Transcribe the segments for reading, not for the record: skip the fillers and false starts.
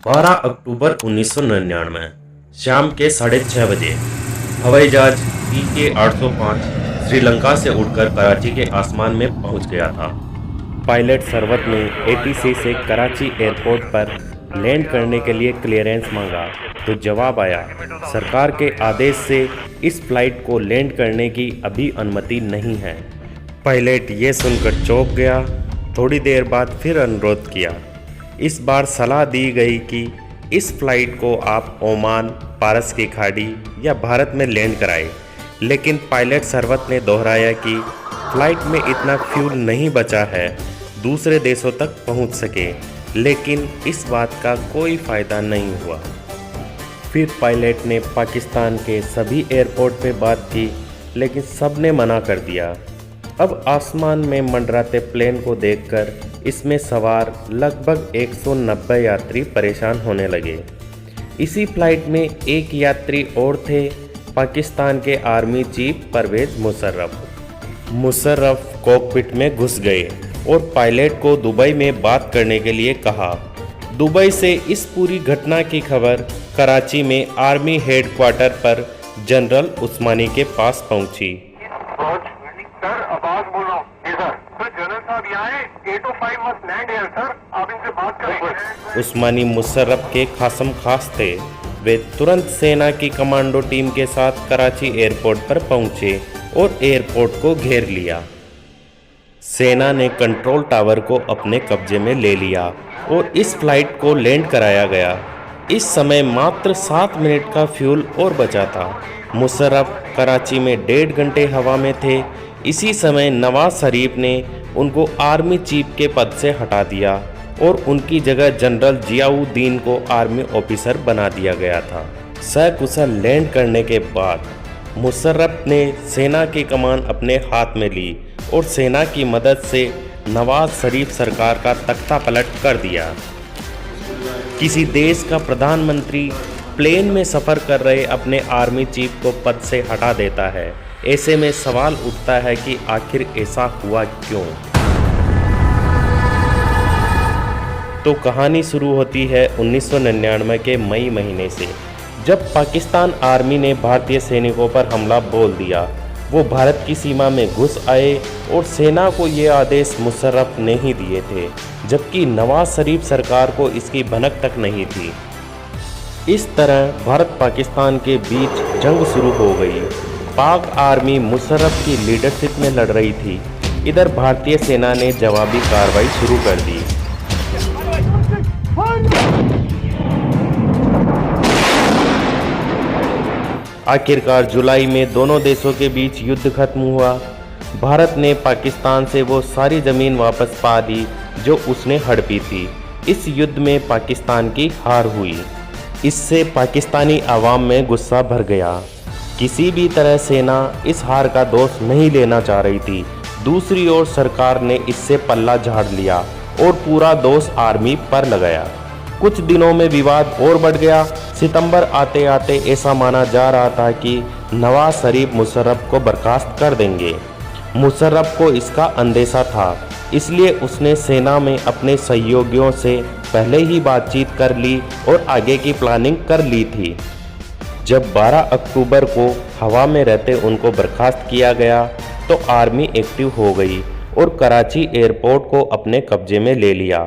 12 अक्टूबर 1999 शाम के 6:30 बजे हवाई जहाज PK-805 श्रीलंका से उड़कर कराची के आसमान में पहुंच गया था। पायलट सरवत ने ATC से कराची एयरपोर्ट पर लैंड करने के लिए क्लियरेंस मांगा तो जवाब आया, सरकार के आदेश से इस फ्लाइट को लैंड करने की अभी अनुमति नहीं है। पायलट ये सुनकर चौंक गया। थोड़ी देर बाद फिर अनुरोध किया। इस बार सलाह दी गई कि इस फ्लाइट को आप ओमान, पारस की खाड़ी या भारत में लैंड कराएं, लेकिन पायलट सरवत ने दोहराया कि फ्लाइट में इतना फ्यूल नहीं बचा है दूसरे देशों तक पहुंच सके, लेकिन इस बात का कोई फ़ायदा नहीं हुआ। फिर पायलट ने पाकिस्तान के सभी एयरपोर्ट पे बात की, लेकिन सब ने मना कर दिया। अब आसमान में मंडराते प्लेन को देखकर इसमें सवार लगभग 190 यात्री परेशान होने लगे। इसी फ्लाइट में एक यात्री और थे, पाकिस्तान के army chief Pervez Musharraf cockpit में घुस गए और पायलट को दुबई में बात करने के लिए कहा। दुबई से इस पूरी घटना की खबर कराची में आर्मी हेडक्वार्टर पर जनरल उस्मानी के पास पहुंची। सर आवाज बोल रहा हूँ। सर जनरल साहब यहाँ है, 805 मस्ट लैंड हियर सर, आप इनसे बात करेंगे। उस्मानी मुशर्रफ के खासम खास थे। वे तुरंत सेना की कमांडो टीम के साथ कराची एयरपोर्ट पर पहुंचे और एयरपोर्ट को घेर लिया। सेना ने कंट्रोल टावर को अपने कब्जे में ले लिया और इस फ्लाइट को लैंड कराया गया। इस समय मात्र 7 मिनट का फ्यूल और बचा था। मुशर्रफ कराची में 1.5 घंटे हवा में थे। इसी समय नवाज शरीफ ने उनको आर्मी चीफ के पद से हटा दिया और उनकी जगह जनरल जियाउद्दीन को आर्मी ऑफिसर बना दिया गया था। सकुशल लैंड करने के बाद मुशर्रफ ने सेना की कमान अपने हाथ में ली और सेना की मदद से नवाज शरीफ सरकार का तख्ता पलट कर दिया। किसी देश का प्रधानमंत्री प्लेन में सफ़र कर रहे अपने आर्मी चीफ को पद से हटा देता है। ऐसे में सवाल उठता है कि आखिर ऐसा हुआ क्यों। तो कहानी शुरू होती है 1999 के मई महीने से, जब पाकिस्तान आर्मी ने भारतीय सैनिकों पर हमला बोल दिया। वो भारत की सीमा में घुस आए और सेना को ये आदेश मुशर्रफ ने ही दिए थे, जबकि नवाज शरीफ सरकार को इसकी भनक तक नहीं थी। इस तरह भारत पाकिस्तान के बीच जंग शुरू हो गई। पाक आर्मी मुशर्रफ की लीडरशिप में लड़ रही थी। इधर भारतीय सेना ने जवाबी कार्रवाई शुरू कर दी। आखिरकार जुलाई में दोनों देशों के बीच युद्ध खत्म हुआ। भारत ने पाकिस्तान से वो सारी ज़मीन वापस पा दी जो उसने हड़पी थी। इस युद्ध में पाकिस्तान की हार हुई। इससे पाकिस्तानी आवाम में गुस्सा भर गया। किसी भी तरह सेना इस हार का दोष नहीं लेना चाह रही थी। दूसरी ओर सरकार ने इससे पल्ला झाड़ लिया और पूरा दोष आर्मी पर लगाया। कुछ दिनों में विवाद और बढ़ गया। सितंबर आते आते ऐसा माना जा रहा था कि नवाज शरीफ मुशर्रफ को बर्खास्त कर देंगे। मुशर्रफ को इसका अंदेशा था, इसलिए उसने सेना में अपने सहयोगियों से पहले ही बातचीत कर ली और आगे की प्लानिंग कर ली थी। जब 12 अक्टूबर को हवा में रहते उनको बर्खास्त किया गया तो आर्मी एक्टिव हो गई और कराची एयरपोर्ट को अपने कब्जे में ले लिया।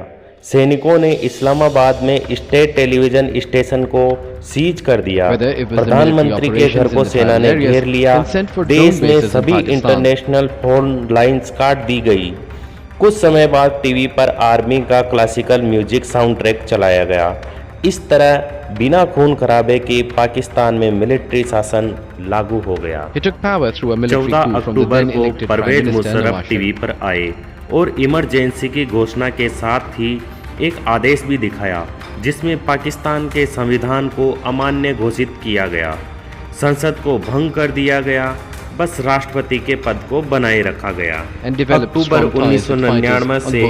सैनिकों ने इस्लामाबाद में स्टेट टेलीविज़न स्टेशन को सीज कर दिया। प्रधानमंत्री के घर को सेना ने घेर लिया। देश में सभी इंटरनेशनल फोन लाइंस काट दी गई। कुछ समय बाद टीवी पर आर्मी का क्लासिकल म्यूजिक साउंड ट्रैक चलाया गया। इस तरह बिना खून खराबे के पाकिस्तान में मिलिट्री शासन लागू हो गया। 14 अक्टूबर को परवेज मुशर्रफ टीवी पर आए और इमरजेंसी की घोषणा के साथ ही एक आदेश भी दिखाया, जिसमें पाकिस्तान के संविधान को अमान्य घोषित किया गया, संसद को भंग कर दिया गया, बस राष्ट्रपति के पद को बनाए रखा गया। अक्टूबर 1999 से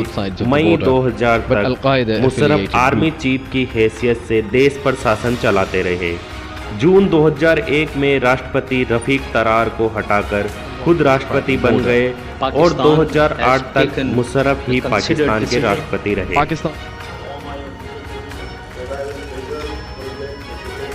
मई 2000 तक मुशर्रफ आर्मी चीफ की हैसियत से देश पर शासन चलाते रहे। जून 2001 में राष्ट्रपति रफीक तरार को हटाकर खुद राष्ट्रपति बन गए और 2008 तक मुशर्रफ ही पाकिस्तान के राष्ट्रपति रहे। major project,